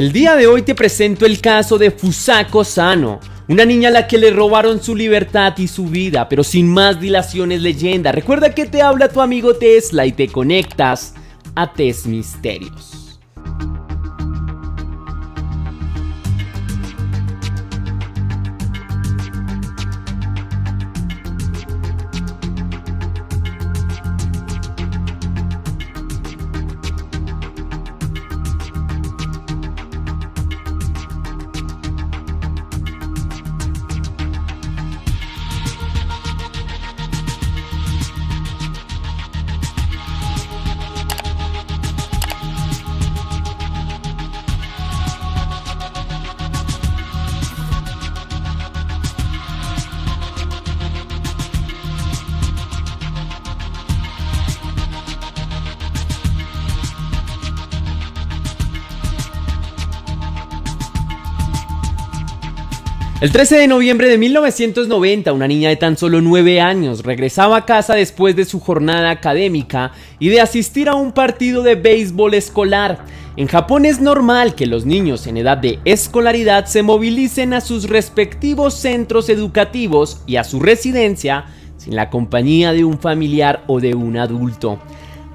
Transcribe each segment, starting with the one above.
El día de hoy te presento el caso de Fusako Sano, una niña a la que le robaron su libertad y su vida, pero sin más dilaciones, leyenda. Recuerda que te habla tu amigo Tesla y te conectas a Test Misterios. El 13 de noviembre de 1990, una niña de tan solo 9 años regresaba a casa después de su jornada académica y de asistir a un partido de béisbol escolar. En Japón es normal que los niños en edad de escolaridad se movilicen a sus respectivos centros educativos y a su residencia sin la compañía de un familiar o de un adulto.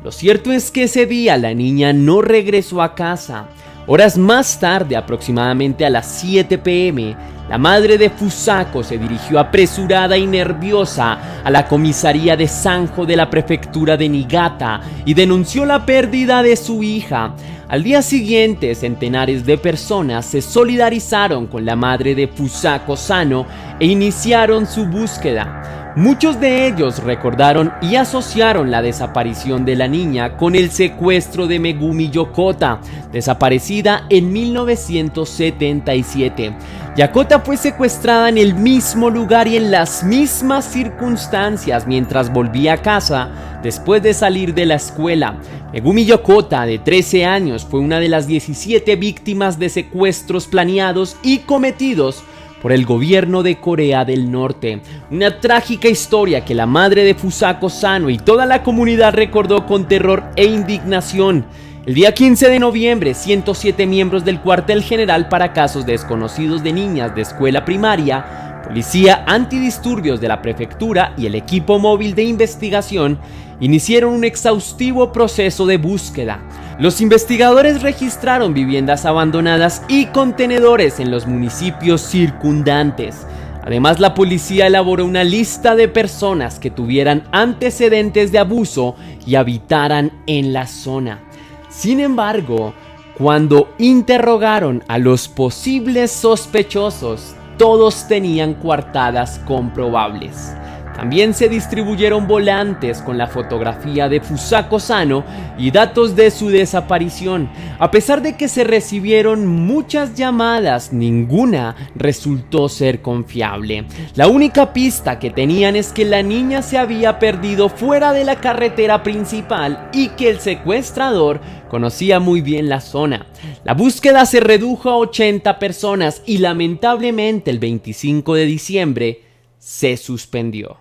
Lo cierto es que ese día la niña no regresó a casa. Horas más tarde, aproximadamente a las 7 p.m., la madre de Fusako se dirigió apresurada y nerviosa a la comisaría de Sanjo de la prefectura de Niigata y denunció la pérdida de su hija. Al día siguiente, centenares de personas se solidarizaron con la madre de Fusako Sano e iniciaron su búsqueda. Muchos de ellos recordaron y asociaron la desaparición de la niña con el secuestro de Megumi Yokota, desaparecida en 1977. Yokota fue secuestrada en el mismo lugar y en las mismas circunstancias mientras volvía a casa después de salir de la escuela. Megumi Yokota, de 13 años, fue una de las 17 víctimas de secuestros planeados y cometidos por el gobierno de Corea del Norte. Una trágica historia que la madre de Fusako Sano y toda la comunidad recordó con terror e indignación. El día 15 de noviembre, 107 miembros del cuartel general para casos desconocidos de niñas de escuela primaria, policía antidisturbios de la prefectura y el equipo móvil de investigación iniciaron un exhaustivo proceso de búsqueda. Los investigadores registraron viviendas abandonadas y contenedores en los municipios circundantes. Además, la policía elaboró una lista de personas que tuvieran antecedentes de abuso y habitaran en la zona. Sin embargo, cuando interrogaron a los posibles sospechosos, todos tenían coartadas comprobables. También se distribuyeron volantes con la fotografía de Fusako Sano y datos de su desaparición. A pesar de que se recibieron muchas llamadas, ninguna resultó ser confiable. La única pista que tenían es que la niña se había perdido fuera de la carretera principal y que el secuestrador conocía muy bien la zona. La búsqueda se redujo a 80 personas y lamentablemente el 25 de diciembre se suspendió.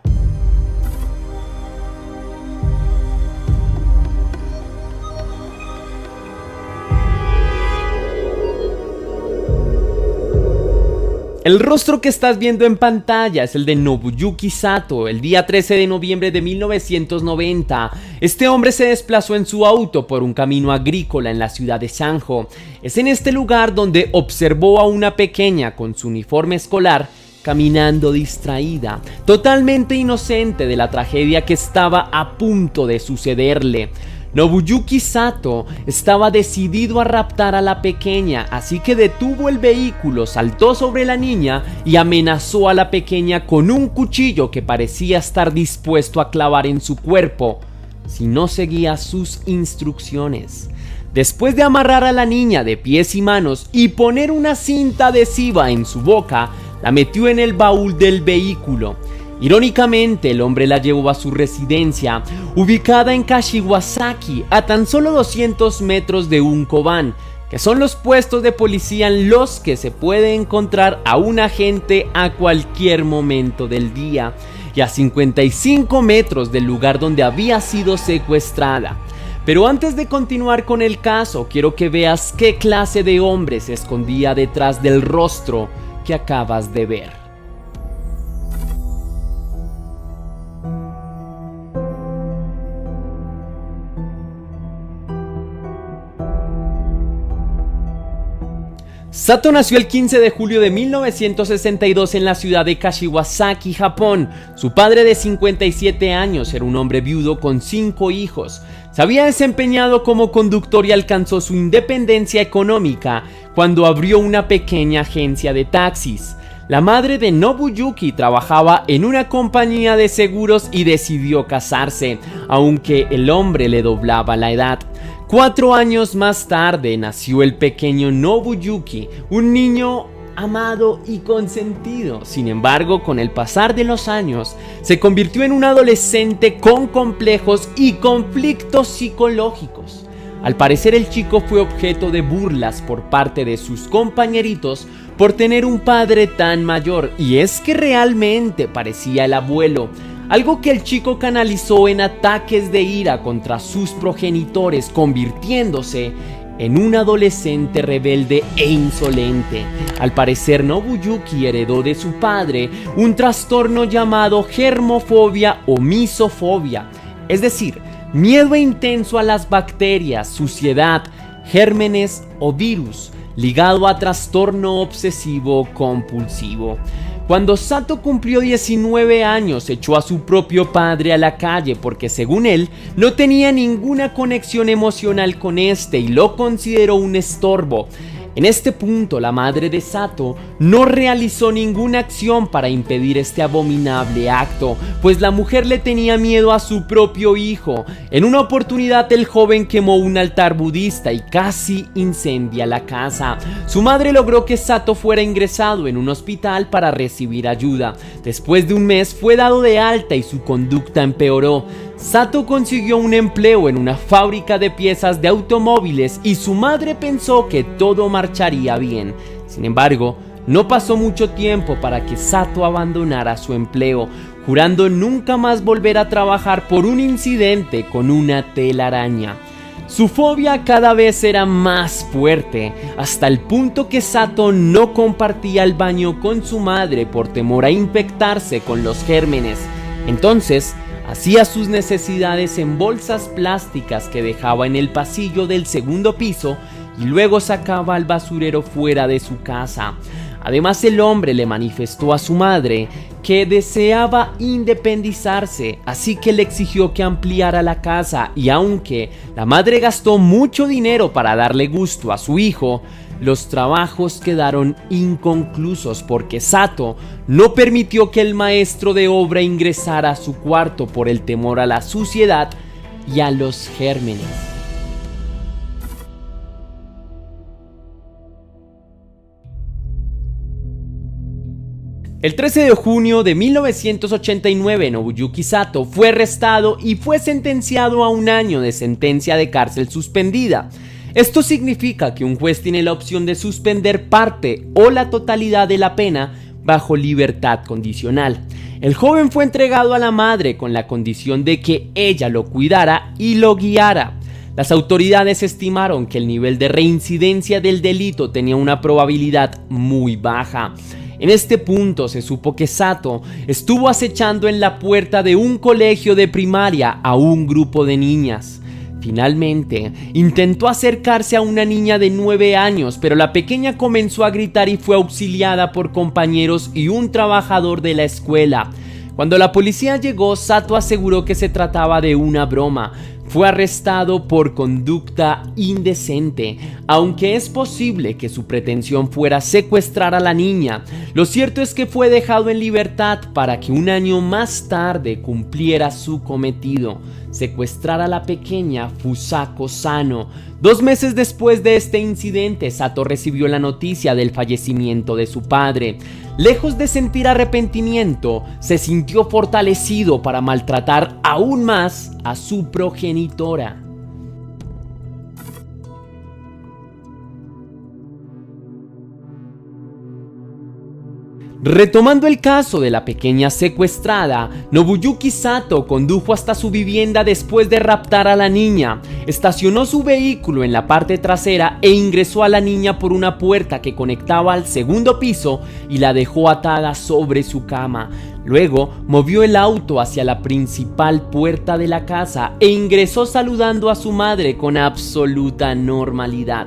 El rostro que estás viendo en pantalla es el de Nobuyuki Sato. El día 13 de noviembre de 1990, este hombre se desplazó en su auto por un camino agrícola en la ciudad de Sanjo. Es en este lugar donde observó a una pequeña con su uniforme escolar caminando distraída, totalmente inocente de la tragedia que estaba a punto de sucederle. Nobuyuki Sato estaba decidido a raptar a la pequeña, así que detuvo el vehículo, saltó sobre la niña y amenazó a la pequeña con un cuchillo que parecía estar dispuesto a clavar en su cuerpo si no seguía sus instrucciones. Después de amarrar a la niña de pies y manos y poner una cinta adhesiva en su boca, la metió en el baúl del vehículo. Irónicamente, el hombre la llevó a su residencia, ubicada en Kashiwazaki, a tan solo 200 metros de un koban, que son los puestos de policía en los que se puede encontrar a un agente a cualquier momento del día, y a 55 metros del lugar donde había sido secuestrada. Pero antes de continuar con el caso, quiero que veas qué clase de hombre se escondía detrás del rostro que acabas de ver. Sato nació el 15 de julio de 1962 en la ciudad de Kashiwazaki, Japón. Su padre de 57 años era un hombre viudo con 5 hijos. Se había desempeñado como conductor y alcanzó su independencia económica cuando abrió una pequeña agencia de taxis. La madre de Nobuyuki trabajaba en una compañía de seguros y decidió casarse, aunque el hombre le doblaba la edad. 4 años más tarde nació el pequeño Nobuyuki, un niño amado y consentido. Sin embargo, con el pasar de los años, se convirtió en un adolescente con complejos y conflictos psicológicos. Al parecer, el chico fue objeto de burlas por parte de sus compañeritos por tener un padre tan mayor, y es que realmente parecía el abuelo, algo que el chico canalizó en ataques de ira contra sus progenitores, convirtiéndose en un adolescente rebelde e insolente. Al parecer, Nobuyuki heredó de su padre un trastorno llamado germofobia o misofobia, es decir, miedo intenso a las bacterias, suciedad, gérmenes o virus, ligado a trastorno obsesivo compulsivo. Cuando Sato cumplió 19 años, echó a su propio padre a la calle porque, según él, no tenía ninguna conexión emocional con este y lo consideró un estorbo. En este punto, la madre de Sato no realizó ninguna acción para impedir este abominable acto, pues la mujer le tenía miedo a su propio hijo. En una oportunidad, el joven quemó un altar budista y casi incendia la casa. Su madre logró que Sato fuera ingresado en un hospital para recibir ayuda. Después de un mes, fue dado de alta y su conducta empeoró. Sato consiguió un empleo en una fábrica de piezas de automóviles y su madre pensó que todo marcharía bien. Sin embargo, no pasó mucho tiempo para que Sato abandonara su empleo, jurando nunca más volver a trabajar por un incidente con una telaraña. Su fobia cada vez era más fuerte, hasta el punto que Sato no compartía el baño con su madre por temor a infectarse con los gérmenes. Entonces, hacía sus necesidades en bolsas plásticas que dejaba en el pasillo del segundo piso y luego sacaba al basurero fuera de su casa. Además, el hombre le manifestó a su madre que deseaba independizarse, así que le exigió que ampliara la casa, y aunque la madre gastó mucho dinero para darle gusto a su hijo, los trabajos quedaron inconclusos porque Sato no permitió que el maestro de obra ingresara a su cuarto por el temor a la suciedad y a los gérmenes. El 13 de junio de 1989, Nobuyuki Sato fue arrestado y fue sentenciado a 1 año de sentencia de cárcel suspendida. Esto significa que un juez tiene la opción de suspender parte o la totalidad de la pena bajo libertad condicional. El joven fue entregado a la madre con la condición de que ella lo cuidara y lo guiara. Las autoridades estimaron que el nivel de reincidencia del delito tenía una probabilidad muy baja. En este punto se supo que Sato estuvo acechando en la puerta de un colegio de primaria a un grupo de niñas. Finalmente, intentó acercarse a una niña de 9 años, pero la pequeña comenzó a gritar y fue auxiliada por compañeros y un trabajador de la escuela. Cuando la policía llegó, Sato aseguró que se trataba de una broma. Fue arrestado por conducta indecente, aunque es posible que su pretensión fuera secuestrar a la niña. Lo cierto es que fue dejado en libertad para que 1 año más tarde cumpliera su cometido: secuestrar a la pequeña Fusako Sano. 2 meses después de este incidente, Sato recibió la noticia del fallecimiento de su padre. Lejos de sentir arrepentimiento, se sintió fortalecido para maltratar aún más a su progenitora. Retomando el caso de la pequeña secuestrada, Nobuyuki Sato condujo hasta su vivienda después de raptar a la niña, estacionó su vehículo en la parte trasera e ingresó a la niña por una puerta que conectaba al segundo piso y la dejó atada sobre su cama. Luego movió el auto hacia la principal puerta de la casa e ingresó saludando a su madre con absoluta normalidad.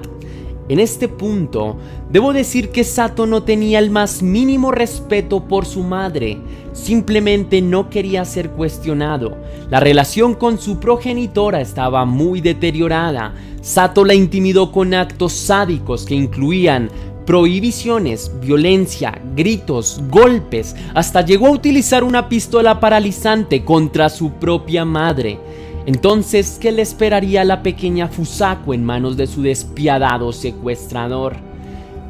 En este punto, debo decir que Sato no tenía el más mínimo respeto por su madre, simplemente no quería ser cuestionado. La relación con su progenitora estaba muy deteriorada. Sato la intimidó con actos sádicos que incluían prohibiciones, violencia, gritos, golpes, hasta llegó a utilizar una pistola paralizante contra su propia madre. Entonces, ¿qué le esperaría a la pequeña Fusako en manos de su despiadado secuestrador?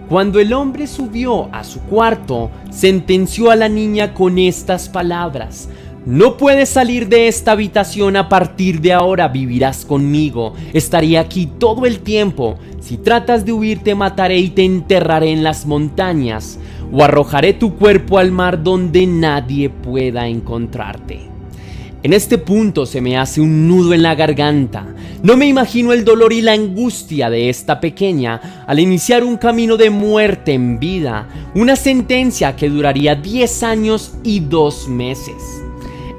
Cuando el hombre subió a su cuarto, sentenció a la niña con estas palabras: no puedes salir de esta habitación a partir de ahora, vivirás conmigo, estaré aquí todo el tiempo. Si tratas de huir te mataré y te enterraré en las montañas, o arrojaré tu cuerpo al mar donde nadie pueda encontrarte. En este punto se me hace un nudo en la garganta. No me imagino el dolor y la angustia de esta pequeña al iniciar un camino de muerte en vida, una sentencia que duraría 10 años y 2 meses.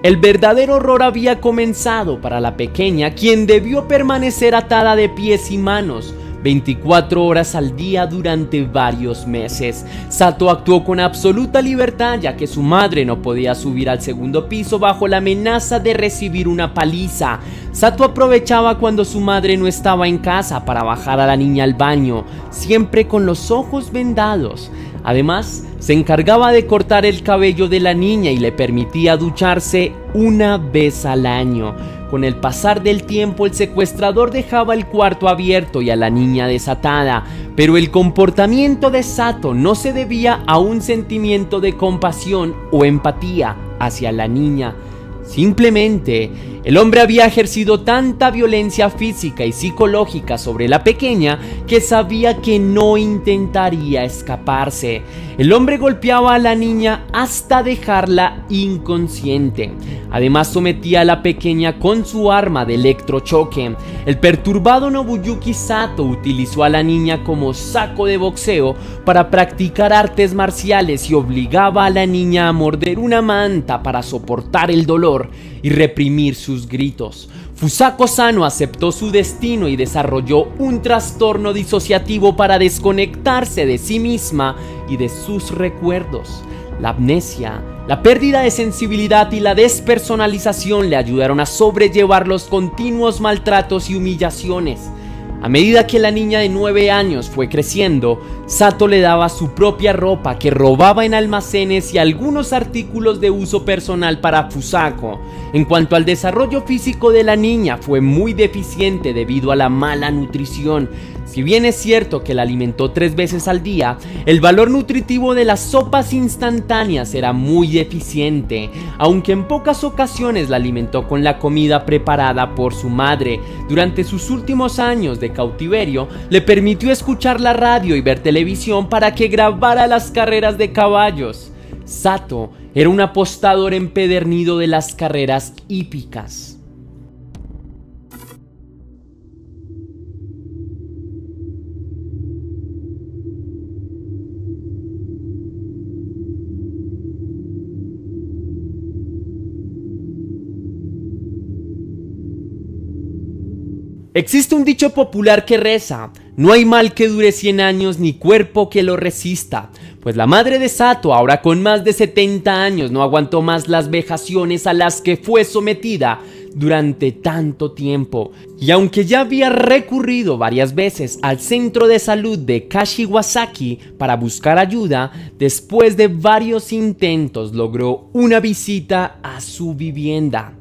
El verdadero horror había comenzado para la pequeña, quien debió permanecer atada de pies y manos 24 horas al día durante varios meses. Sato actuó con absoluta libertad, ya que su madre no podía subir al segundo piso bajo la amenaza de recibir una paliza. Sato aprovechaba cuando su madre no estaba en casa para bajar a la niña al baño, siempre con los ojos vendados. Además, se encargaba de cortar el cabello de la niña y le permitía ducharse una vez al año. Con el pasar del tiempo, el secuestrador dejaba el cuarto abierto y a la niña desatada, pero el comportamiento de Sato no se debía a un sentimiento de compasión o empatía hacia la niña. Simplemente, el hombre había ejercido tanta violencia física y psicológica sobre la pequeña que sabía que no intentaría escaparse. El hombre golpeaba a la niña hasta dejarla inconsciente. Además, sometía a la pequeña con su arma de electrochoque. El perturbado Nobuyuki Sato utilizó a la niña como saco de boxeo para practicar artes marciales y obligaba a la niña a morder una manta para soportar el dolor y reprimir sus gritos. Fusako Sano aceptó su destino y desarrolló un trastorno disociativo para desconectarse de sí misma y de sus recuerdos. La amnesia, la pérdida de sensibilidad y la despersonalización le ayudaron a sobrellevar los continuos maltratos y humillaciones. A medida que la niña de 9 años fue creciendo, Sato le daba su propia ropa que robaba en almacenes y algunos artículos de uso personal para Fusako. En cuanto al desarrollo físico de la niña, fue muy deficiente debido a la mala nutrición. Si bien es cierto que la alimentó 3 veces al día, el valor nutritivo de las sopas instantáneas era muy deficiente, aunque en pocas ocasiones la alimentó con la comida preparada por su madre. Durante sus últimos años de cautiverio, le permitió escuchar la radio y ver televisión para que grabara las carreras de caballos. Sato era un apostador empedernido de las carreras hípicas. Existe un dicho popular que reza: no hay mal que dure 100 años ni cuerpo que lo resista. Pues la madre de Sato, ahora con más de 70 años, no aguantó más las vejaciones a las que fue sometida durante tanto tiempo. Y aunque ya había recurrido varias veces al centro de salud de Kashiwazaki para buscar ayuda, después de varios intentos logró una visita a su vivienda.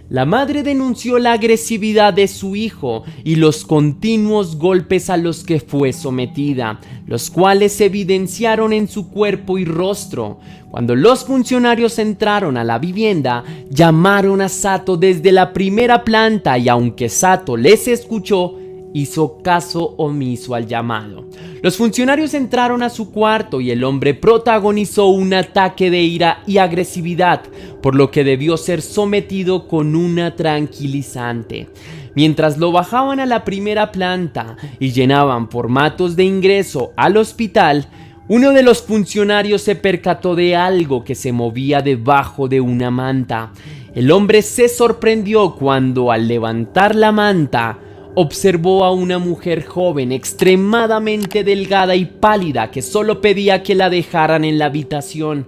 La madre denunció la agresividad de su hijo y los continuos golpes a los que fue sometida, los cuales se evidenciaron en su cuerpo y rostro. Cuando los funcionarios entraron a la vivienda, llamaron a Sato desde la primera planta y aunque Sato les escuchó, hizo caso omiso al llamado. Los funcionarios entraron a su cuarto y el hombre protagonizó un ataque de ira y agresividad, por lo que debió ser sometido con una tranquilizante. Mientras lo bajaban a la primera planta y llenaban formatos de ingreso al hospital, uno de los funcionarios se percató de algo que se movía debajo de una manta. El hombre se sorprendió cuando, al levantar la manta, observó a una mujer joven extremadamente delgada y pálida que solo pedía que la dejaran en la habitación.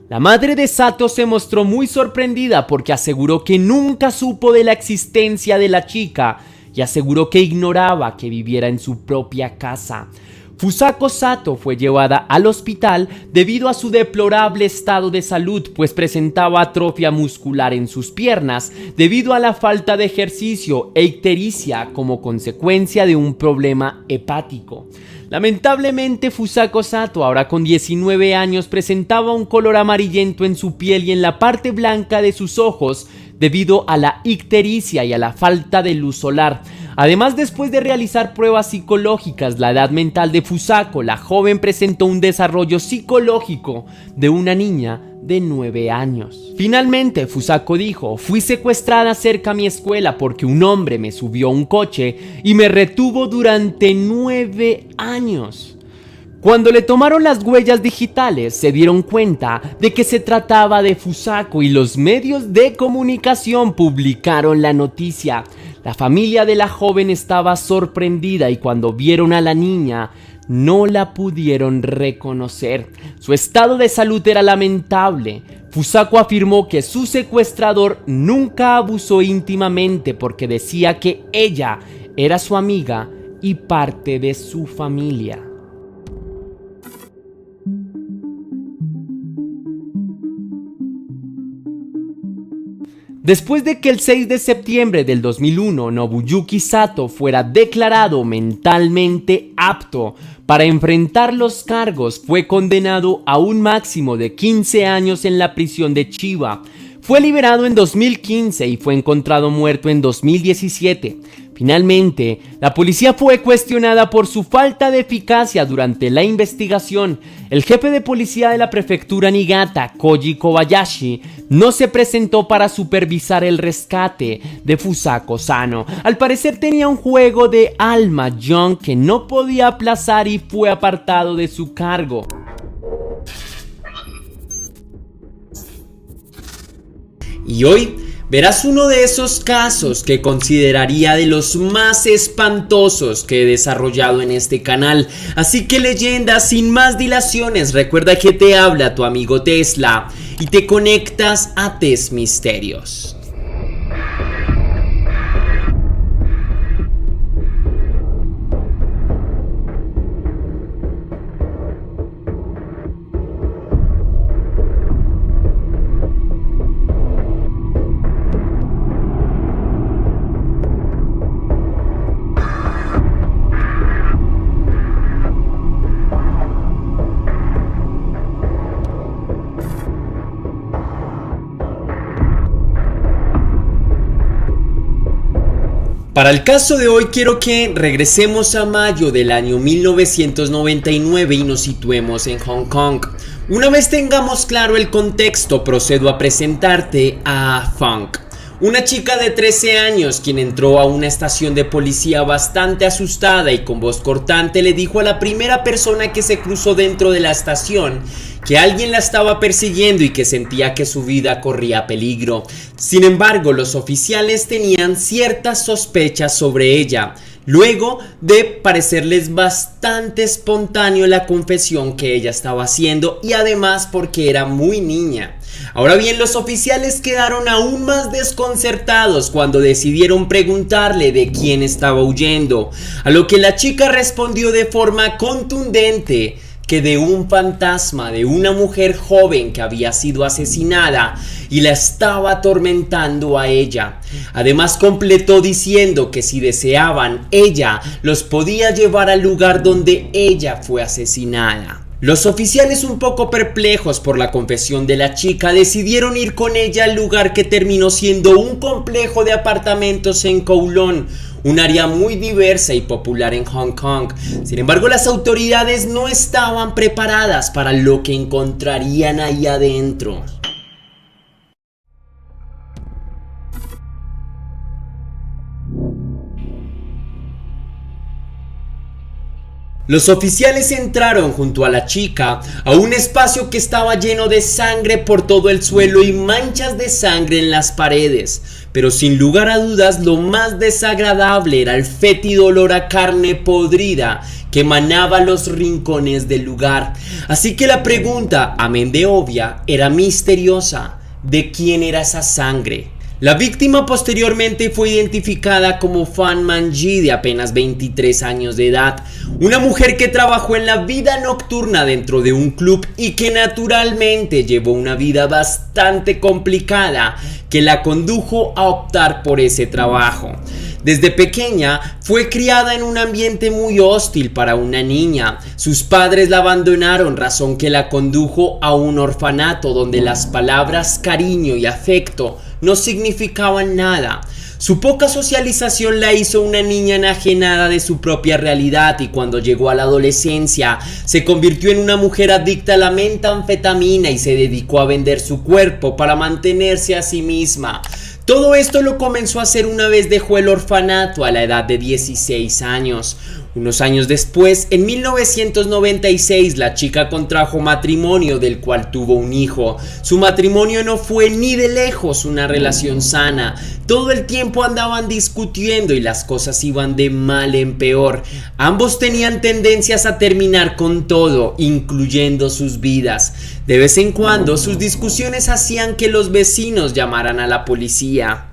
La madre de Sato se mostró muy sorprendida porque aseguró que nunca supo de la existencia de la chica y aseguró que ignoraba que viviera en su propia casa. Fusako Sato fue llevada al hospital debido a su deplorable estado de salud, pues presentaba atrofia muscular en sus piernas debido a la falta de ejercicio e ictericia como consecuencia de un problema hepático. Lamentablemente, Fusako Sato, ahora con 19 años, presentaba un color amarillento en su piel y en la parte blanca de sus ojos debido a la ictericia y a la falta de luz solar. Además, después de realizar pruebas psicológicas, la edad mental de Fusako, la joven presentó un desarrollo psicológico de una niña de 9 años. Finalmente, Fusako dijo: fui secuestrada cerca a mi escuela porque un hombre me subió a un coche y me retuvo durante 9 años. Cuando le tomaron las huellas digitales, se dieron cuenta de que se trataba de Fusako y los medios de comunicación publicaron la noticia. La familia de la joven estaba sorprendida y cuando vieron a la niña, no la pudieron reconocer. Su estado de salud era lamentable. Fusako afirmó que su secuestrador nunca abusó íntimamente porque decía que ella era su amiga y parte de su familia. Después de que el 6 de septiembre del 2001 Nobuyuki Sato fuera declarado mentalmente apto para enfrentar los cargos, fue condenado a un máximo de 15 años en la prisión de Chiba. Fue liberado en 2015 y fue encontrado muerto en 2017. Finalmente, la policía fue cuestionada por su falta de eficacia durante la investigación. El jefe de policía de la prefectura Niigata, Koji Kobayashi, no se presentó para supervisar el rescate de Fusako Sano. Al parecer tenía un juego de alma John que no podía aplazar y fue apartado de su cargo. Y hoy verás uno de esos casos que consideraría de los más espantosos que he desarrollado en este canal. Así que, leyenda, sin más dilaciones, recuerda que te habla tu amigo Tesla y te conectas a Test Misterios. Para el caso de hoy quiero que regresemos a mayo del año 1999 y nos situemos en Hong Kong. Una vez tengamos claro el contexto, procedo a presentarte a Funk, una chica de 13 años quien entró a una estación de policía bastante asustada y con voz cortante le dijo a la primera persona que se cruzó dentro de la estación que alguien la estaba persiguiendo y que sentía que su vida corría peligro. Sin embargo, los oficiales tenían ciertas sospechas sobre ella, luego de parecerles bastante espontáneo la confesión que ella estaba haciendo y además porque era muy niña. Ahora bien, los oficiales quedaron aún más desconcertados cuando decidieron preguntarle de quién estaba huyendo, a lo que la chica respondió de forma contundente que de un fantasma de una mujer joven que había sido asesinada y la estaba atormentando a ella. Además completó diciendo que si deseaban, ella los podía llevar al lugar donde ella fue asesinada. Los oficiales, un poco perplejos por la confesión de la chica, decidieron ir con ella al lugar que terminó siendo un complejo de apartamentos en Kowloon, un área muy diversa y popular en Hong Kong. Sin embargo, las autoridades no estaban preparadas para lo que encontrarían ahí adentro. Los oficiales entraron junto a la chica a un espacio que estaba lleno de sangre por todo el suelo y manchas de sangre en las paredes. Pero sin lugar a dudas, lo más desagradable era el fétido olor a carne podrida que emanaba los rincones del lugar. Así que la pregunta, amén de obvia, era misteriosa: ¿de quién era esa sangre? La víctima posteriormente fue identificada como Fan Man-ji, de apenas 23 años de edad, una mujer que trabajó en la vida nocturna dentro de un club y que naturalmente llevó una vida bastante complicada que la condujo a optar por ese trabajo. Desde pequeña fue criada en un ambiente muy hostil para una niña. Sus padres la abandonaron, razón que la condujo a un orfanato donde las palabras cariño y afecto no significaban nada. Su poca socialización la hizo una niña enajenada de su propia realidad, y cuando llegó a la adolescencia se convirtió en una mujer adicta a la metanfetamina y se dedicó a vender su cuerpo para mantenerse a sí misma. Todo esto lo comenzó a hacer una vez dejó el orfanato a la edad de 16 años. Unos años después, en 1996, la chica contrajo matrimonio del cual tuvo un hijo. Su matrimonio no fue ni de lejos una relación sana. Todo el tiempo andaban discutiendo y las cosas iban de mal en peor. Ambos tenían tendencias a terminar con todo, incluyendo sus vidas. De vez en cuando, sus discusiones hacían que los vecinos llamaran a la policía.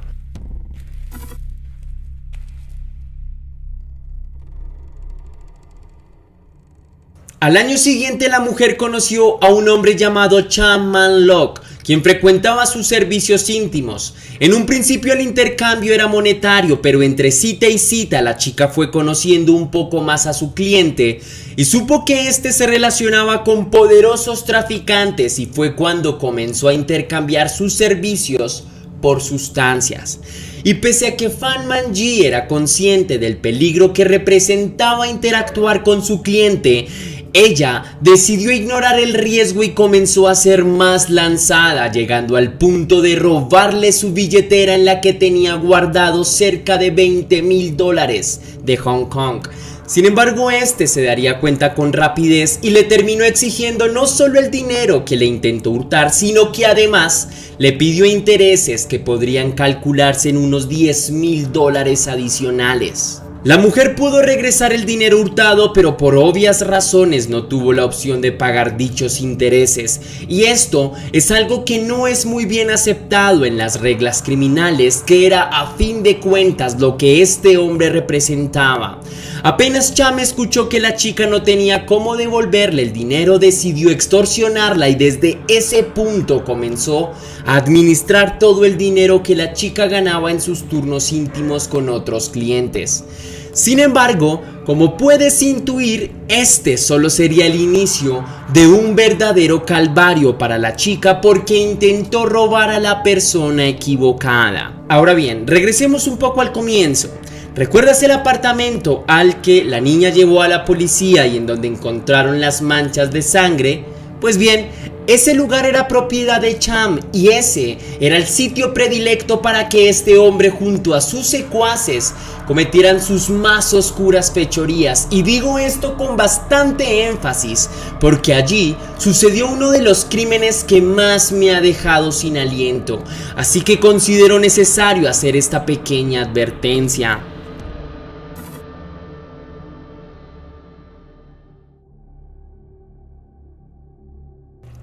Al año siguiente, la mujer conoció a un hombre llamado Cham Man-lok, quien frecuentaba sus servicios íntimos. En un principio el intercambio era monetario, pero entre cita y cita la chica fue conociendo un poco más a su cliente y supo que este se relacionaba con poderosos traficantes, y fue cuando comenzó a intercambiar sus servicios por sustancias. Y pese a que Fan Man-ji era consciente del peligro que representaba interactuar con su cliente, ella decidió ignorar el riesgo y comenzó a ser más lanzada, llegando al punto de robarle su billetera en la que tenía guardado cerca de $20,000 de Hong Kong. Sin embargo, este se daría cuenta con rapidez y le terminó exigiendo no solo el dinero que le intentó hurtar, sino que además le pidió intereses que podrían calcularse en unos $10,000 adicionales. La mujer pudo regresar el dinero hurtado, pero por obvias razones no tuvo la opción de pagar dichos intereses, y esto es algo que no es muy bien aceptado en las reglas criminales, que era a fin de cuentas lo que este hombre representaba. Apenas Cham escuchó que la chica no tenía cómo devolverle el dinero, decidió extorsionarla y desde ese punto comenzó a administrar todo el dinero que la chica ganaba en sus turnos íntimos con otros clientes. Sin embargo, como puedes intuir, este solo sería el inicio de un verdadero calvario para la chica, porque intentó robar a la persona equivocada. Ahora bien, regresemos un poco al comienzo. ¿Recuerdas el apartamento al que la niña llevó a la policía y en donde encontraron las manchas de sangre? Pues bien, ese lugar era propiedad de Cham y ese era el sitio predilecto para que este hombre junto a sus secuaces cometieran sus más oscuras fechorías. Y digo esto con bastante énfasis porque allí sucedió uno de los crímenes que más me ha dejado sin aliento. Así que considero necesario hacer esta pequeña advertencia.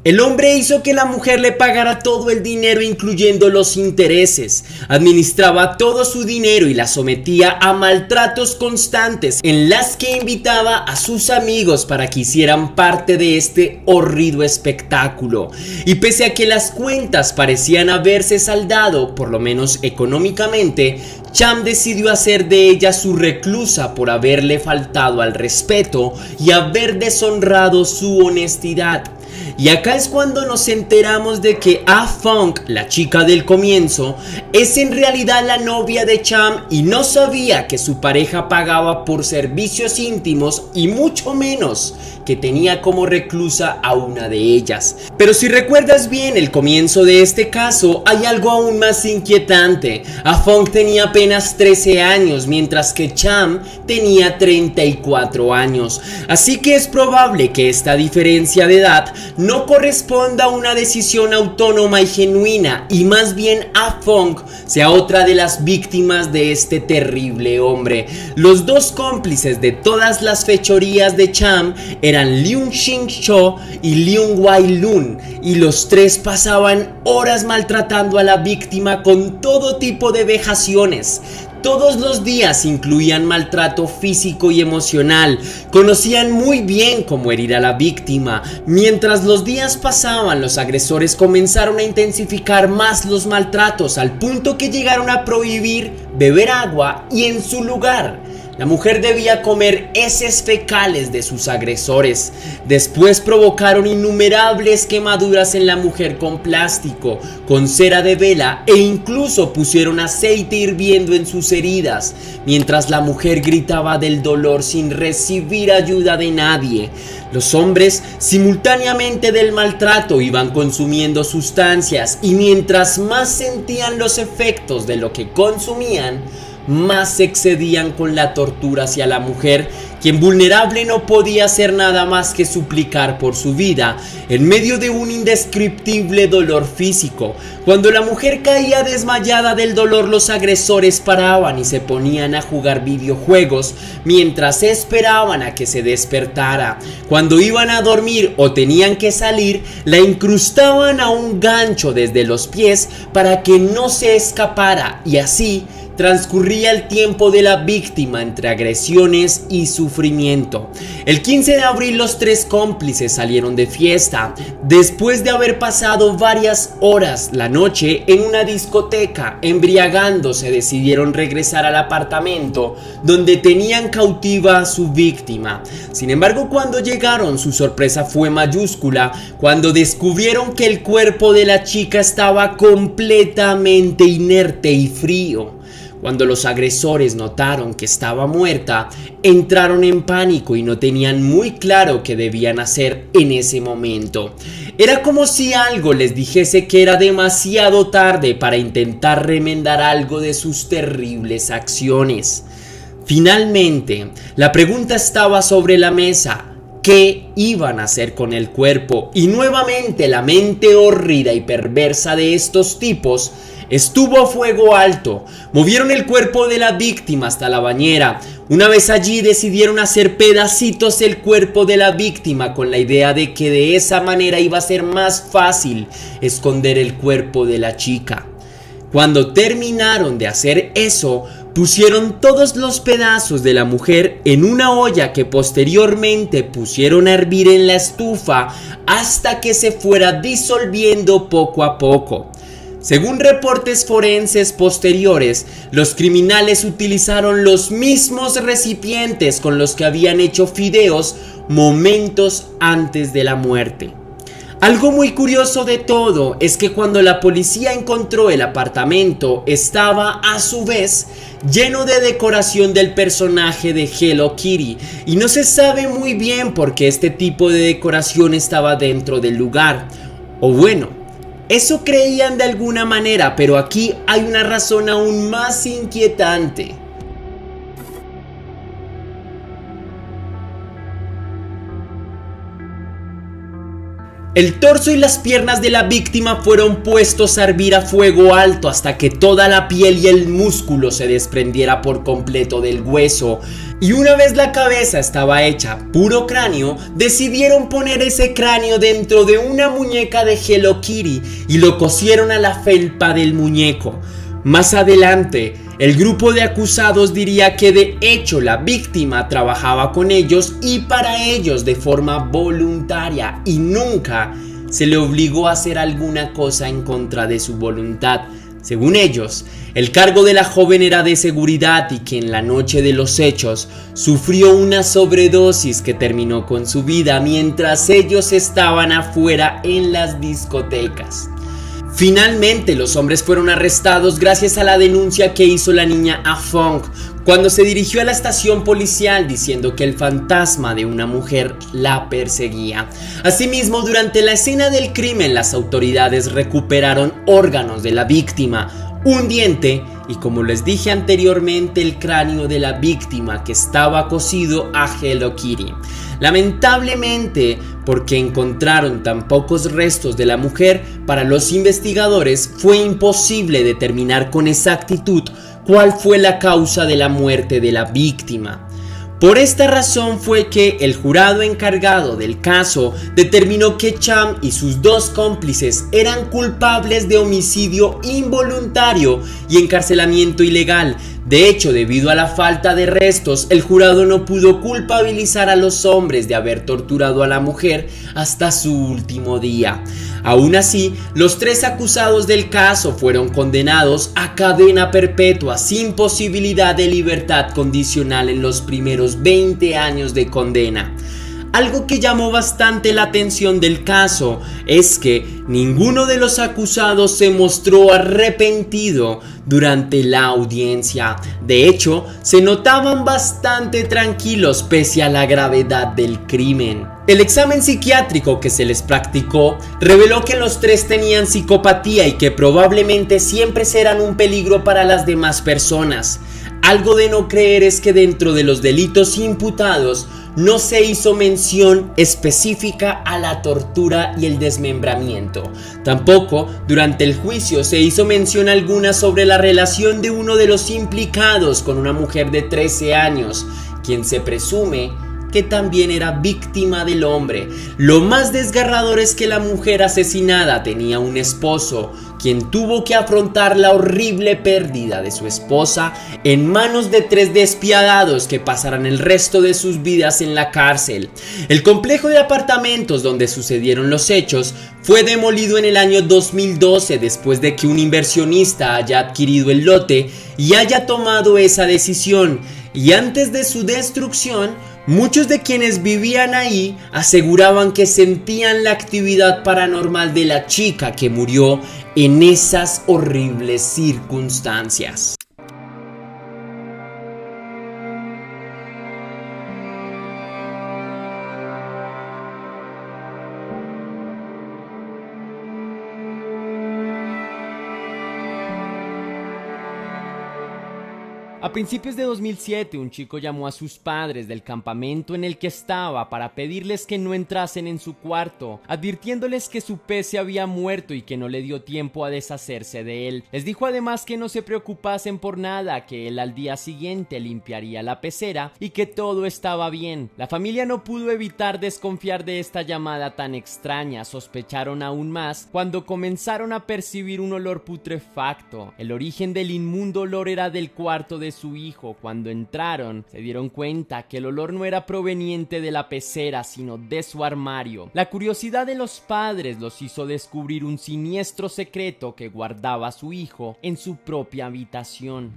El hombre hizo que la mujer le pagara todo el dinero, incluyendo los intereses. Administraba todo su dinero y la sometía a maltratos constantes, en las que invitaba a sus amigos para que hicieran parte de este horrido espectáculo. Y pese a que las cuentas parecían haberse saldado, por lo menos económicamente, Cham decidió hacer de ella su reclusa por haberle faltado al respeto y haber deshonrado su honestidad. Y acá es cuando nos enteramos de que Ah-Fong, la chica del comienzo, es en realidad la novia de Cham y no sabía que su pareja pagaba por servicios íntimos y mucho menos que tenía como reclusa a una de ellas. Pero si recuerdas bien el comienzo de este caso, hay algo aún más inquietante. Ah-Fong tenía apenas 13 años, mientras que Cham tenía 34 años. Así que es probable que esta diferencia de edad no corresponda a una decisión autónoma y genuina, y más bien Ah-Fong sea otra de las víctimas de este terrible hombre. Los dos cómplices de todas las fechorías de Cham eran Leung Shin-cho y Leung Wai-lun, y los tres pasaban horas maltratando a la víctima con todo tipo de vejaciones. Todos los días incluían maltrato físico y emocional. Conocían muy bien cómo herir a la víctima. Mientras los días pasaban, los agresores comenzaron a intensificar más los maltratos, al punto que llegaron a prohibir beber agua y en su lugar la mujer debía comer heces fecales de sus agresores. Después provocaron innumerables quemaduras en la mujer con plástico, con cera de vela, e incluso pusieron aceite hirviendo en sus heridas, mientras la mujer gritaba del dolor sin recibir ayuda de nadie. Los hombres, simultáneamente del maltrato, iban consumiendo sustancias, y mientras más sentían los efectos de lo que consumían, más se excedían con la tortura hacia la mujer, quien vulnerable no podía hacer nada más que suplicar por su vida en medio de un indescriptible dolor físico. Cuando la mujer caía desmayada del dolor, los agresores paraban y se ponían a jugar videojuegos mientras esperaban a que se despertara. Cuando iban a dormir o tenían que salir, la incrustaban a un gancho desde los pies para que no se escapara, y así transcurría el tiempo de la víctima entre agresiones y sufrimiento. El 15 de abril los tres cómplices salieron de fiesta. Después de haber pasado varias horas la noche en una discoteca embriagándose, decidieron regresar al apartamento donde tenían cautiva a su víctima. Sin embargo, cuando llegaron, su sorpresa fue mayúscula cuando descubrieron que el cuerpo de la chica estaba completamente inerte y frío. Cuando los agresores notaron que estaba muerta, entraron en pánico y no tenían muy claro qué debían hacer en ese momento. Era como si algo les dijese que era demasiado tarde para intentar remendar algo de sus terribles acciones. Finalmente, la pregunta estaba sobre la mesa: ¿qué iban a hacer con el cuerpo? Y nuevamente la mente hórrida y perversa de estos tipos estuvo a fuego alto. Movieron el cuerpo de la víctima hasta la bañera. Una vez allí, decidieron hacer pedacitos el cuerpo de la víctima con la idea de que de esa manera iba a ser más fácil esconder el cuerpo de la chica. Cuando terminaron de hacer eso, pusieron todos los pedazos de la mujer en una olla que posteriormente pusieron a hervir en la estufa hasta que se fuera disolviendo poco a poco. Según reportes forenses posteriores, los criminales utilizaron los mismos recipientes con los que habían hecho fideos momentos antes de la muerte. Algo muy curioso de todo es que cuando la policía encontró el apartamento, estaba a su vez lleno de decoración del personaje de Hello Kitty, y no se sabe muy bien por qué este tipo de decoración estaba dentro del lugar. O bueno, eso creían de alguna manera, pero aquí hay una razón aún más inquietante. El torso y las piernas de la víctima fueron puestos a hervir a fuego alto hasta que toda la piel y el músculo se desprendiera por completo del hueso. Y una vez la cabeza estaba hecha puro cráneo, decidieron poner ese cráneo dentro de una muñeca de Hello Kitty y lo cosieron a la felpa del muñeco. Más adelante, el grupo de acusados diría que de hecho la víctima trabajaba con ellos y para ellos de forma voluntaria, y nunca se le obligó a hacer alguna cosa en contra de su voluntad. Según ellos, el cargo de la joven era de seguridad y que en la noche de los hechos sufrió una sobredosis que terminó con su vida mientras ellos estaban afuera en las discotecas. Finalmente, los hombres fueron arrestados gracias a la denuncia que hizo la niña A Fong cuando se dirigió a la estación policial diciendo que el fantasma de una mujer la perseguía. Asimismo, durante la escena del crimen, las autoridades recuperaron órganos de la víctima, un diente y, como les dije anteriormente, el cráneo de la víctima que estaba cosido a Hello Kitty. Lamentablemente, porque encontraron tan pocos restos de la mujer, para los investigadores fue imposible determinar con exactitud cuál fue la causa de la muerte de la víctima. Por esta razón fue que el jurado encargado del caso determinó que Cham y sus dos cómplices eran culpables de homicidio involuntario y encarcelamiento ilegal. De hecho, debido a la falta de restos, el jurado no pudo culpabilizar a los hombres de haber torturado a la mujer hasta su último día. Aún así, los tres acusados del caso fueron condenados a cadena perpetua sin posibilidad de libertad condicional en los primeros 20 años de condena. Algo que llamó bastante la atención del caso es que ninguno de los acusados se mostró arrepentido durante la audiencia. De hecho, se notaban bastante tranquilos pese a la gravedad del crimen. El examen psiquiátrico que se les practicó reveló que los tres tenían psicopatía y que probablemente siempre serán un peligro para las demás personas. Algo de no creer es que dentro de los delitos imputados no se hizo mención específica a la tortura y el desmembramiento. Tampoco durante el juicio se hizo mención alguna sobre la relación de uno de los implicados con una mujer de 13 años, quien se presume que también era víctima del hombre. Lo más desgarrador es que la mujer asesinada tenía un esposo, quien tuvo que afrontar la horrible pérdida de su esposa en manos de tres despiadados que pasarán el resto de sus vidas en la cárcel. El complejo de apartamentos donde sucedieron los hechos fue demolido en el año 2012 después de que un inversionista haya adquirido el lote y haya tomado esa decisión. Y antes de su destrucción, muchos de quienes vivían ahí aseguraban que sentían la actividad paranormal de la chica que murió en esas horribles circunstancias. A principios de 2007, un chico llamó a sus padres del campamento en el que estaba para pedirles que no entrasen en su cuarto, advirtiéndoles que su pez se había muerto y que no le dio tiempo a deshacerse de él. Les dijo además que no se preocupasen por nada, que él al día siguiente limpiaría la pecera y que todo estaba bien. La familia no pudo evitar desconfiar de esta llamada tan extraña. Sospecharon aún más cuando comenzaron a percibir un olor putrefacto. El origen del inmundo olor era del cuarto de su hijo. Cuando entraron, se dieron cuenta que el olor no era proveniente de la pecera, sino de su armario. La curiosidad de los padres los hizo descubrir un siniestro secreto que guardaba su hijo en su propia habitación.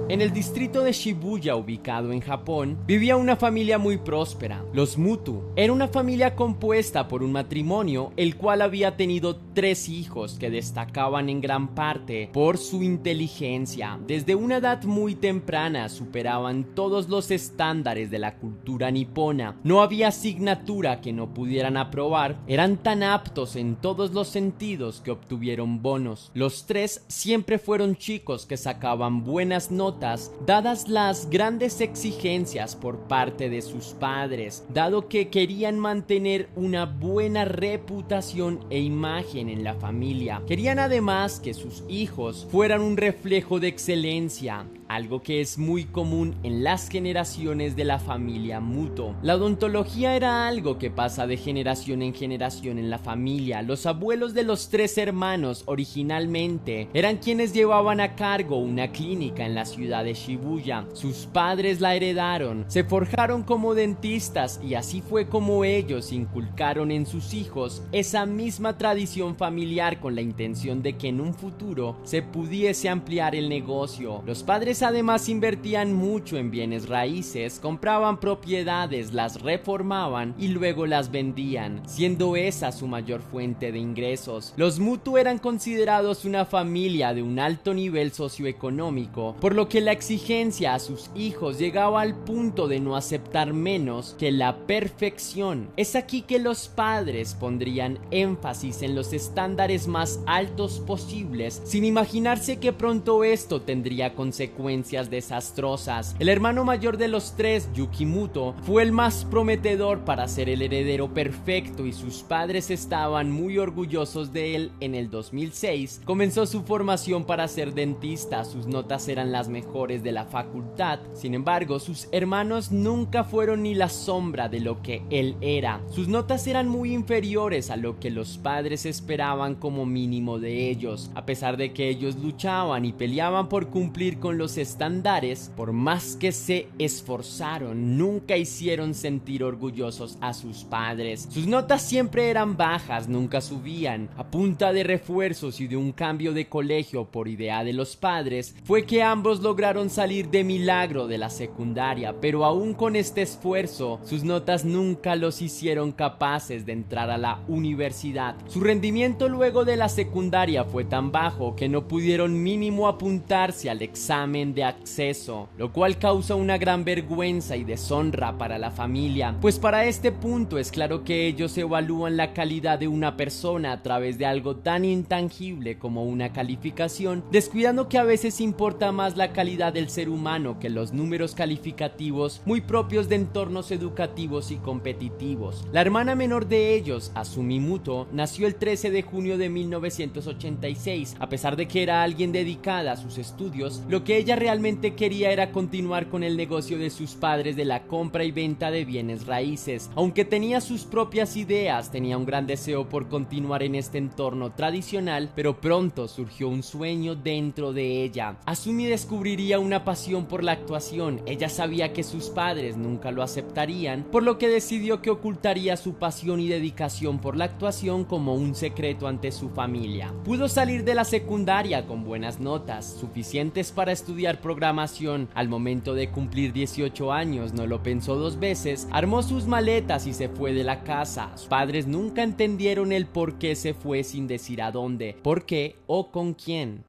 En el distrito de Shibuya, ubicado en Japón, vivía una familia muy próspera, los Mutu. Era una familia compuesta por un matrimonio, el cual había tenido 3 hijos que destacaban en gran parte por su inteligencia. Desde una edad muy temprana superaban todos los estándares de la cultura nipona. No había asignatura que no pudieran aprobar. Eran tan aptos en todos los sentidos que obtuvieron bonos. Los 3 siempre fueron chicos que sacaban buenas notas dadas las grandes exigencias por parte de sus padres, dado que querían mantener una buena reputación e imagen en la familia. Querían además que sus hijos fueran un reflejo de excelencia. algo que es muy común en las generaciones de la familia Muto. La odontología era algo que pasa de generación en generación en la familia. Los abuelos de los 3 hermanos originalmente eran quienes llevaban a cargo una clínica en la ciudad de Shibuya. Sus padres la heredaron, se forjaron como dentistas y así fue como ellos inculcaron en sus hijos esa misma tradición familiar con la intención de que en un futuro se pudiese ampliar el negocio. Los padres además invertían mucho en bienes raíces, compraban propiedades, las reformaban y luego las vendían, siendo esa su mayor fuente de ingresos. Los Muto eran considerados una familia de un alto nivel socioeconómico, por lo que la exigencia a sus hijos llegaba al punto de no aceptar menos que la perfección. Es aquí que los padres pondrían énfasis en los estándares más altos posibles, sin imaginarse que pronto esto tendría consecuencias desastrosas. El hermano mayor de los 3, Yuki Muto, fue el más prometedor para ser el heredero perfecto y sus padres estaban muy orgullosos de él. En el 2006 comenzó su formación para ser dentista, sus notas eran las mejores de la facultad. Sin embargo, sus hermanos nunca fueron ni la sombra de lo que él era. Sus notas eran muy inferiores a lo que los padres esperaban como mínimo de ellos. A pesar de que ellos luchaban y peleaban por cumplir con los estándares, por más que se esforzaron, nunca hicieron sentir orgullosos a sus padres. Sus notas siempre eran bajas, nunca subían. A punta de refuerzos y de un cambio de colegio por idea de los padres, fue que ambos lograron salir de milagro de la secundaria, pero aún con este esfuerzo, sus notas nunca los hicieron capaces de entrar a la universidad. Su rendimiento luego de la secundaria fue tan bajo que no pudieron mínimo apuntarse al examen de acceso, lo cual causa una gran vergüenza y deshonra para la familia, pues para este punto es claro que ellos evalúan la calidad de una persona a través de algo tan intangible como una calificación, descuidando que a veces importa más la calidad del ser humano que los números calificativos muy propios de entornos educativos y competitivos. La hermana menor de ellos, Asumi Muto, nació el 13 de junio de 1986. A pesar de que era alguien dedicada a sus estudios, lo que ella realmente quería era continuar con el negocio de sus padres de la compra y venta de bienes raíces. Aunque tenía sus propias ideas, tenía un gran deseo por continuar en este entorno tradicional, pero pronto surgió un sueño dentro de ella. Asumi descubriría una pasión por la actuación. Ella sabía que sus padres nunca lo aceptarían, por lo que decidió que ocultaría su pasión y dedicación por la actuación como un secreto ante su familia. Pudo salir de la secundaria con buenas notas, suficientes para estudiar programación. Al momento de cumplir 18 años no lo pensó 2 veces, armó sus maletas y se fue de la casa. Sus padres nunca entendieron el por qué se fue sin decir a dónde, por qué o con quién.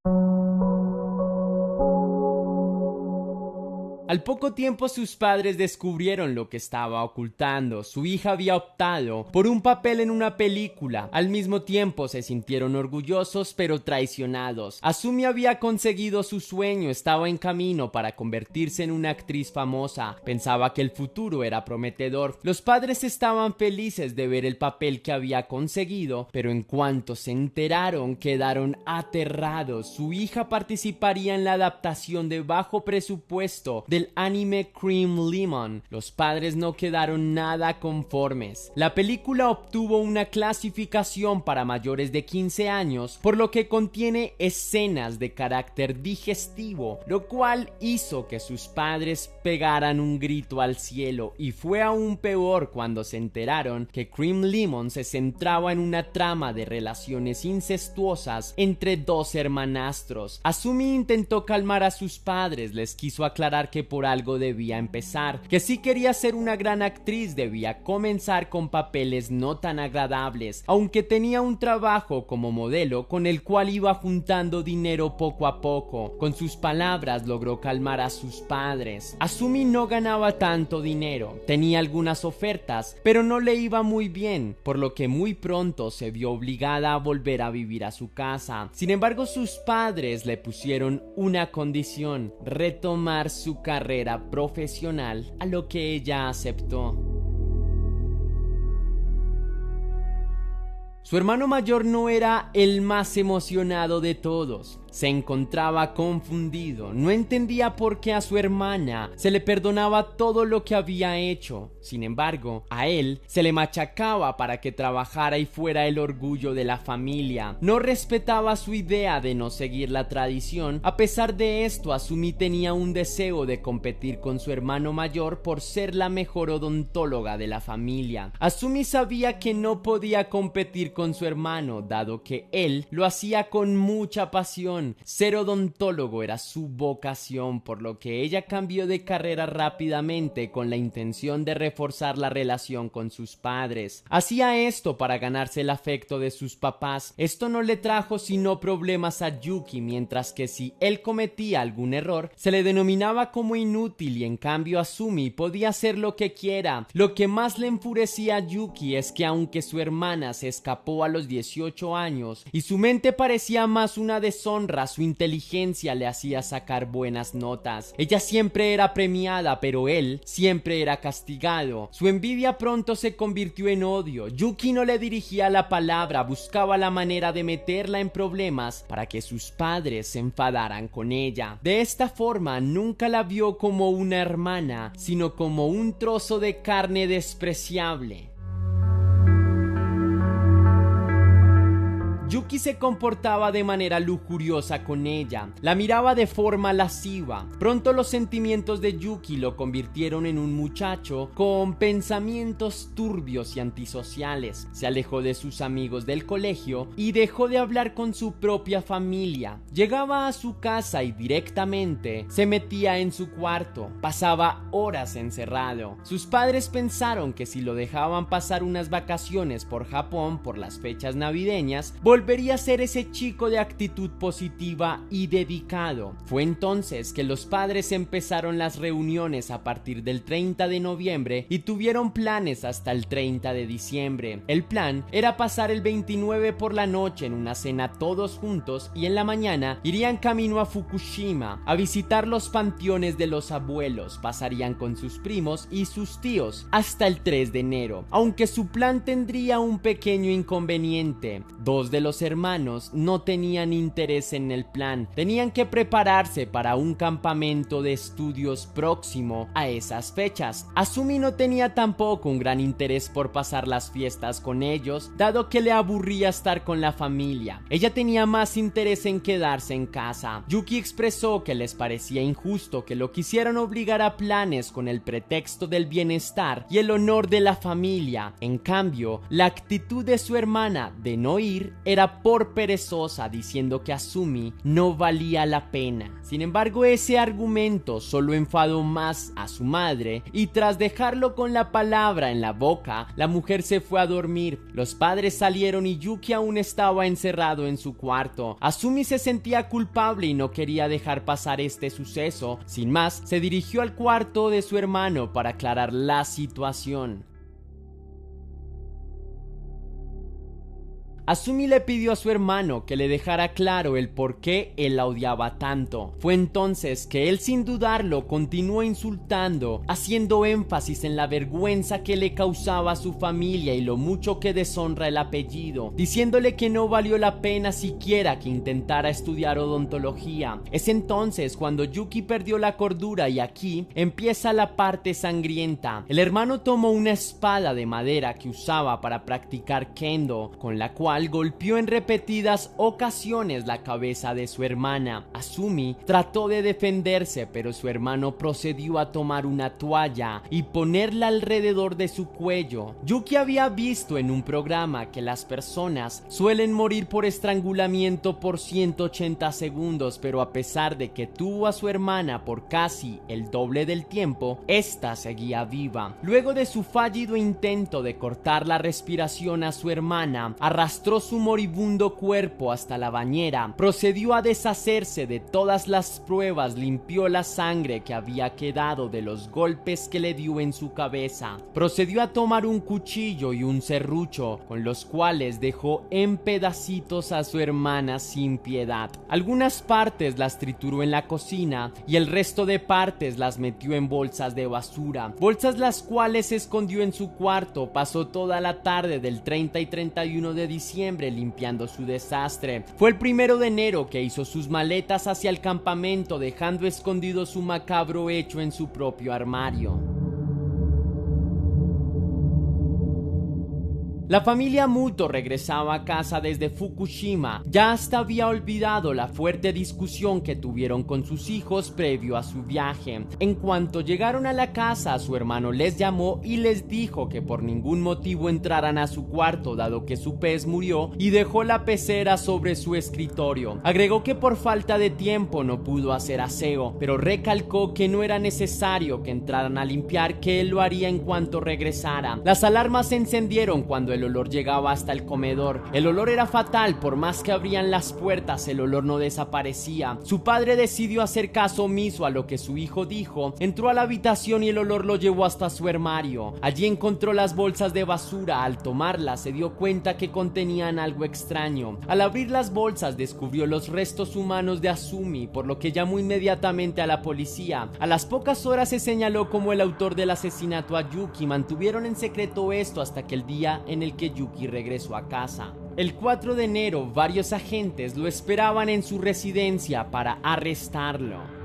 Al poco tiempo sus padres descubrieron lo que estaba ocultando. Su hija había optado por un papel en una película. Al mismo tiempo se sintieron orgullosos pero traicionados. Asumi había conseguido su sueño, estaba en camino para convertirse en una actriz famosa. Pensaba que el futuro era prometedor. Los padres estaban felices de ver el papel que había conseguido, pero en cuanto se enteraron quedaron aterrados. Su hija participaría en la adaptación de bajo presupuesto del anime Cream Lemon. Los padres no quedaron nada conformes. La película obtuvo una clasificación para mayores de 15 años, por lo que contiene escenas de carácter digestivo, lo cual hizo que sus padres pegaran un grito al cielo, y fue aún peor cuando se enteraron que Cream Lemon se centraba en una trama de relaciones incestuosas entre 2 hermanastros. Asumi intentó calmar a sus padres, les quiso aclarar que por algo debía empezar, que si quería ser una gran actriz debía comenzar con papeles no tan agradables, aunque tenía un trabajo como modelo con el cual iba juntando dinero poco a poco. Con sus palabras logró calmar a sus padres. Asumi no ganaba tanto dinero, tenía algunas ofertas, pero no le iba muy bien, por lo que muy pronto se vio obligada a volver a vivir a su casa. Sin embargo, sus padres le pusieron una condición: retomar su carrera profesional, a lo que ella aceptó. Su hermano mayor no era el más emocionado de todos. se encontraba confundido. No entendía por qué a su hermana se le perdonaba todo lo que había hecho. Sin embargo, a él se le machacaba para que trabajara y fuera el orgullo de la familia. No respetaba su idea de no seguir la tradición. A pesar de esto, Azumi tenía un deseo de competir con su hermano mayor por ser la mejor odontóloga de la familia. Azumi sabía que no podía competir con su hermano, dado que él lo hacía con mucha pasión. Ser odontólogo era su vocación, por lo que ella cambió de carrera rápidamente con la intención de reforzar la relación con sus padres. Hacía esto para ganarse el afecto de sus papás. Esto no le trajo sino problemas a Yuki, mientras que si él cometía algún error, se le denominaba como inútil y en cambio Azumi podía hacer lo que quiera. Lo que más le enfurecía a Yuki es que aunque su hermana se escapó a los 18 años y su mente parecía más una deshonra, su inteligencia le hacía sacar buenas notas. Ella siempre era premiada, pero él siempre era castigado. Su envidia pronto se convirtió en odio. Yuki no le dirigía la palabra, buscaba la manera de meterla en problemas para que sus padres se enfadaran con ella. De esta forma nunca la vio como una hermana, sino como un trozo de carne despreciable. Yuki se comportaba de manera lujuriosa con ella, la miraba de forma lasciva. Pronto los sentimientos de Yuki lo convirtieron en un muchacho con pensamientos turbios y antisociales. Se alejó de sus amigos del colegio y dejó de hablar con su propia familia. Llegaba a su casa y directamente se metía en su cuarto. Pasaba horas encerrado. Sus padres pensaron que si lo dejaban pasar unas vacaciones por Japón por las fechas navideñas, volvería a ser ese chico de actitud positiva y dedicado. Fue entonces que los padres empezaron las reuniones a partir del 30 de noviembre y tuvieron planes hasta el 30 de diciembre. El plan era pasar el 29 por la noche en una cena todos juntos y en la mañana irían camino a Fukushima a visitar los panteones de los abuelos. Pasarían con sus primos y sus tíos hasta el 3 de enero. Aunque su plan tendría un pequeño inconveniente. Dos de los hermanos no tenían interés en el plan. Tenían que prepararse para un campamento de estudios próximo a esas fechas. Azumi no tenía tampoco un gran interés por pasar las fiestas con ellos, dado que le aburría estar con la familia. Ella tenía más interés en quedarse en casa. Yuki expresó que les parecía injusto que lo quisieran obligar a planes con el pretexto del bienestar y el honor de la familia. En cambio, la actitud de su hermana de no ir era por perezosa, diciendo que Azumi no valía la pena. Sin embargo, ese argumento solo enfadó más a su madre y tras dejarlo con la palabra en la boca, la mujer se fue a dormir. Los padres salieron y Yuki aún estaba encerrado en su cuarto. Azumi se sentía culpable y no quería dejar pasar este suceso. Sin más, se dirigió al cuarto de su hermano para aclarar la situación. Azumi le pidió a su hermano que le dejara claro el por qué él la odiaba tanto. Fue entonces que él, sin dudarlo, continuó insultando, haciendo énfasis en la vergüenza que le causaba a su familia y lo mucho que deshonra el apellido, diciéndole que no valió la pena siquiera que intentara estudiar odontología. Es entonces cuando Yuki perdió la cordura y aquí empieza la parte sangrienta. El hermano tomó una espada de madera que usaba para practicar kendo, con la cual golpeó en repetidas ocasiones la cabeza de su hermana. Azumi trató de defenderse, pero su hermano procedió a tomar una toalla y ponerla alrededor de su cuello. Yuki había visto en un programa que las personas suelen morir por estrangulamiento por 180 segundos, pero a pesar de que tuvo a su hermana por casi el doble del tiempo, esta seguía viva. Luego de su fallido intento de cortar la respiración a su hermana, arrastró su moribundo cuerpo hasta la bañera, procedió a deshacerse de todas las pruebas, limpió la sangre que había quedado de los golpes que le dio en su cabeza, procedió a tomar un cuchillo y un serrucho, con los cuales dejó en pedacitos a su hermana sin piedad. Algunas partes las trituró en la cocina y el resto de partes las metió en bolsas de basura, bolsas las cuales escondió en su cuarto. Pasó toda la tarde del 30 y 31 de diciembre diciembre limpiando su desastre. Fue el 1 de enero que hizo sus maletas hacia el campamento, dejando escondido su macabro hecho en su propio armario. La familia Muto regresaba a casa desde Fukushima. Ya hasta había olvidado la fuerte discusión que tuvieron con sus hijos previo a su viaje. En cuanto llegaron a la casa, su hermano les llamó y les dijo que por ningún motivo entraran a su cuarto, dado que su pez murió, y dejó la pecera sobre su escritorio. Agregó que por falta de tiempo no pudo hacer aseo, pero recalcó que no era necesario que entraran a limpiar, que él lo haría en cuanto regresara. Las alarmas se encendieron cuando el olor llegaba hasta el comedor. El olor era fatal, por más que abrían las puertas, el olor no desaparecía. Su padre decidió hacer caso omiso a lo que su hijo dijo, entró a la habitación y el olor lo llevó hasta su armario. Allí encontró las bolsas de basura. Al tomarlas se dio cuenta que contenían algo extraño. Al abrir las bolsas descubrió los restos humanos de Azumi, por lo que llamó inmediatamente a la policía. A las pocas horas se señaló como el autor del asesinato a Yuki. Mantuvieron en secreto esto hasta que el día en el que Yuki regresó a casa. El 4 de enero, varios agentes lo esperaban en su residencia para arrestarlo.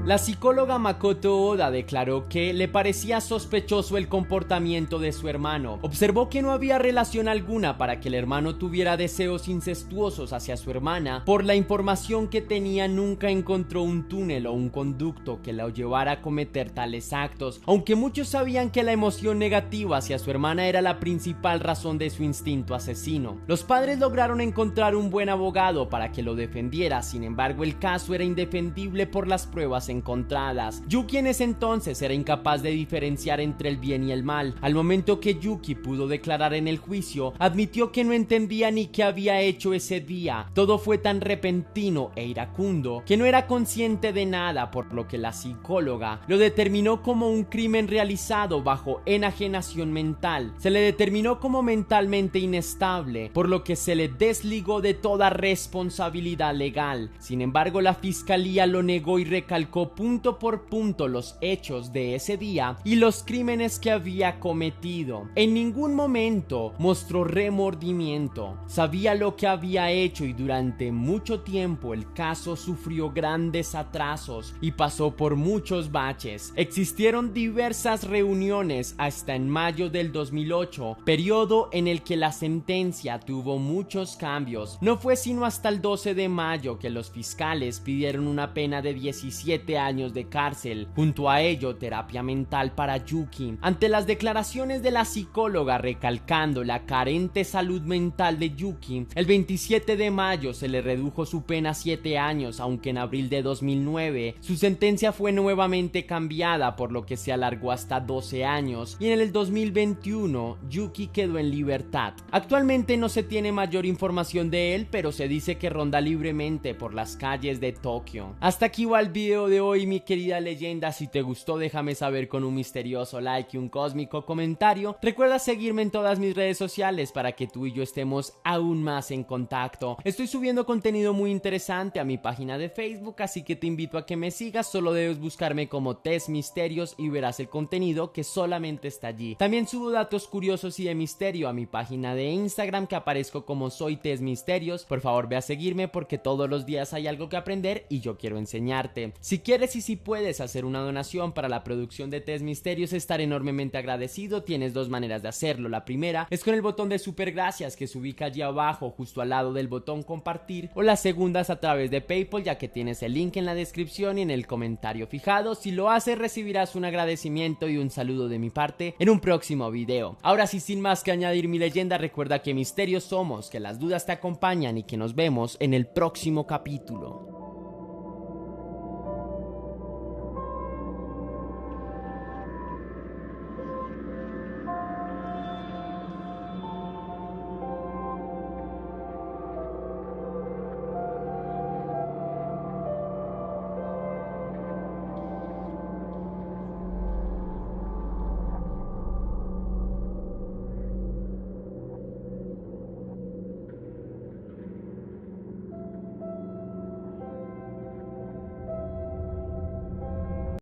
La psicóloga Makoto Oda declaró que le parecía sospechoso el comportamiento de su hermano. Observó que no había relación alguna para que el hermano tuviera deseos incestuosos hacia su hermana. Por la información que tenía, nunca encontró un túnel o un conducto que la llevara a cometer tales actos, aunque muchos sabían que la emoción negativa hacia su hermana era la principal razón de su instinto asesino. Los padres lograron encontrar un buen abogado para que lo defendiera, sin embargo el caso era indefendible por las pruebas encontradas. Yuki en ese entonces era incapaz de diferenciar entre el bien y el mal. Al momento que Yuki pudo declarar en el juicio, admitió que no entendía ni qué había hecho ese día. Todo fue tan repentino e iracundo que no era consciente de nada, por lo que la psicóloga lo determinó como un crimen realizado bajo enajenación mental. Se le determinó como mentalmente inestable, por lo que se le desligó de toda responsabilidad legal. Sin embargo, la fiscalía lo negó y recalcó punto por punto los hechos de ese día y los crímenes que había cometido. En ningún momento mostró remordimiento. Sabía lo que había hecho y durante mucho tiempo el caso sufrió grandes atrasos y pasó por muchos baches. Existieron diversas reuniones hasta en mayo del 2008, periodo en el que la sentencia tuvo muchos cambios. No fue sino hasta el 12 de mayo que los fiscales pidieron una pena de 17 años de cárcel, junto a ello terapia mental para Yuki. Ante las declaraciones de la psicóloga recalcando la carente salud mental de Yuki, el 27 de mayo se le redujo su pena a 7 años, aunque en abril de 2009 su sentencia fue nuevamente cambiada, por lo que se alargó hasta 12 años y en el 2021 Yuki quedó en libertad. Actualmente no se tiene mayor información de él, pero se dice que ronda libremente por las calles de Tokio. Hasta aquí va el video de hoy, mi querida leyenda. Si te gustó, déjame saber con un misterioso like y un cósmico comentario. Recuerda seguirme en todas mis redes sociales para que tú y yo estemos aún más en contacto. Estoy subiendo contenido muy interesante a mi página de Facebook, así que te invito a que me sigas. Solo debes buscarme como Tez Misterios y verás el contenido que solamente está allí. También subo datos curiosos y de misterio a mi página de Instagram, que aparezco como Soy Tez Misterios. Por favor, ve a seguirme porque todos los días hay algo que aprender y yo quiero enseñarte. Si quieres y si puedes hacer una donación para la producción de Tez Misterios, estaré enormemente agradecido. Tienes dos maneras de hacerlo. La primera es con el botón de super gracias que se ubica allí abajo, justo al lado del botón compartir, o la segunda es a través de PayPal, ya que tienes el link en la descripción y en el comentario fijado. Si lo haces, recibirás un agradecimiento y un saludo de mi parte en un próximo video. Ahora sí, sin más que añadir, mi leyenda, recuerda que misterios somos, que las dudas te acompañan y que nos vemos en el próximo capítulo.